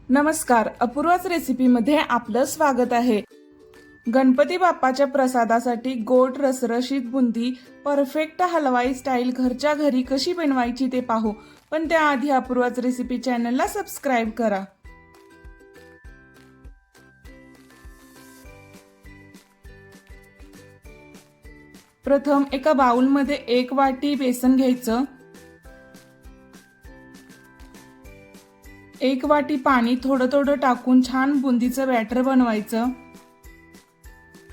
नमस्कार, अपूर्वाच रेसिपीमध्ये आपलं स्वागत आहे। गणपती बाप्पाच्या प्रसादासाठी गोड रसरशीत बुंदी परफेक्ट हलवाई स्टाईल घरच्या घरी कशी बनवायची ते पाहू। पण त्याआधी अपूर्वाच रेसिपी चॅनलला सबस्क्राइब करा। प्रथम एका बाउलमध्ये 1 वाटी बेसन घ्यायचं, 1 वाटी पाणी थोडं थोडं टाकून छान बुंदीचं बॅटर बनवायचं।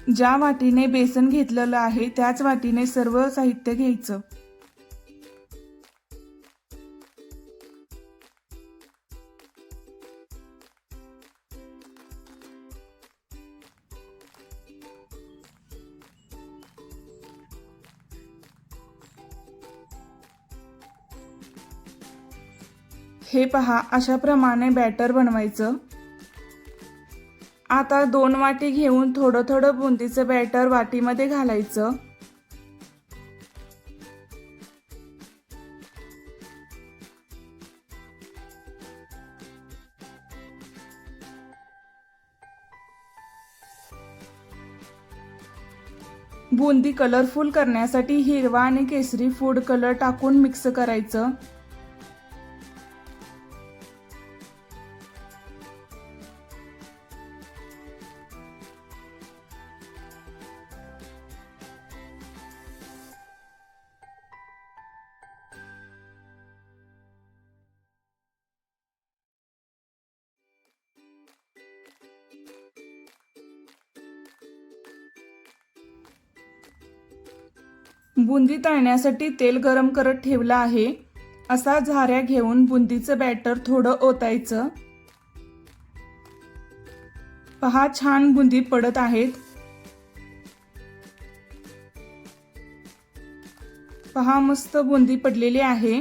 ज्या वाटीने बेसन घेतलेलं आहे त्याच वाटीने सर्व साहित्य घ्यायचं। हे पहा, अशा प्रमाणे बॅटर बनवायचं। आता 2 वाटी घेऊन थोडं थोडं बुंदीचं बॅटर वाटीमध्ये घालायचं। बुंदी कलरफुल करण्यासाठी हिरवा आणि केसरी फूड कलर टाकून मिक्स करायचं। बुंदी तळण्यासाठी तेल गरम करत ठेवलं आहे। असा झाऱ्या घेऊन बुंदीचं बॅटर थोडं ओतायचं। पहा, छान बुंदी पडत आहेत। पहा, मस्त बुंदी पडलेली आहे।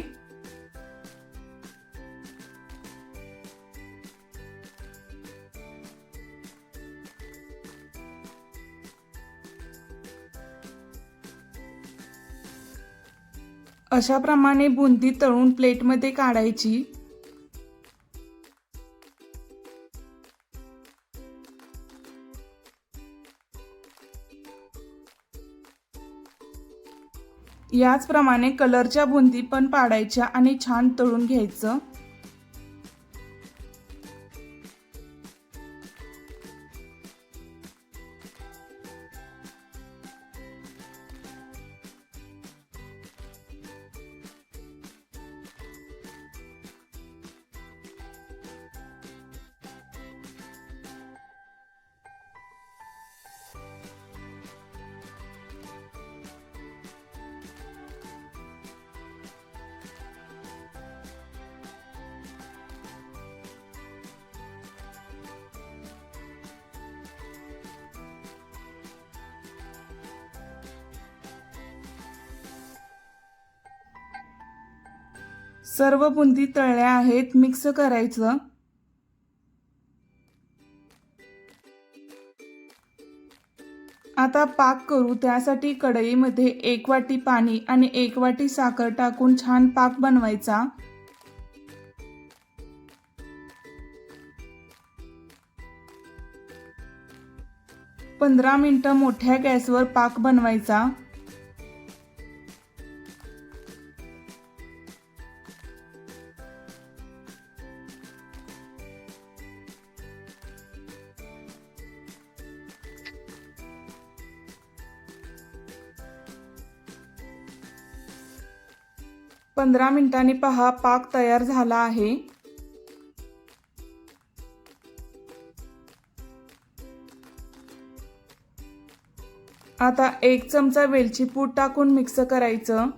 अशा प्रमाणे बुंदी तळून प्लेटमध्ये काढायची। याच प्रमाणे कलरच्या बुंदी पण पाडायच्या आणि छान तळून घ्यायचं। सर्व बुंदी तळल्या आहेत, मिक्स करायचं। आता पाक करू। त्यासाठी कढईमध्ये 1 वाटी पाणी आणि 1 वाटी साखर टाकून छान पाक बनवायचा। पंधरा मिनिटं मोठ्या गॅसवर पाक बनवायचा। पंधरा मिनिटांनी पहा, पाक तयार झाला आहे। आता 1 चमचा वेलची पूड टाकून मिक्स करायचं।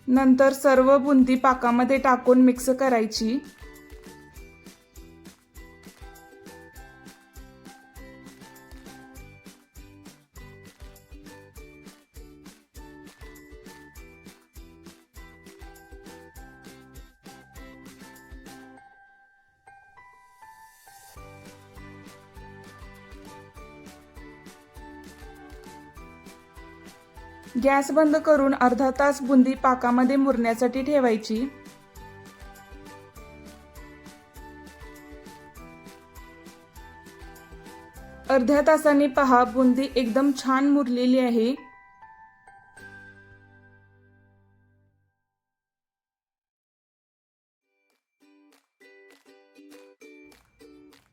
नंतर सर्व बुंदी पाकामध्ये टाकून मिक्स करायची। गॅस बंद करून अर्धा तास बुंदी पाकामध्ये मुरण्यासाठी ठेवायची। अर्ध्या तासाने पहा, बुंदी एकदम छान मुरलेली आहे।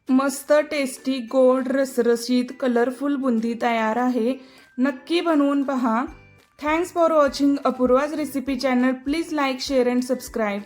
मस्त टेस्टी गोड रसरशीत कलरफुल बुंदी तयार आहे। नक्की बनवून पहा। Thanks for watching Apurva's recipe channel. Please like, share and subscribe.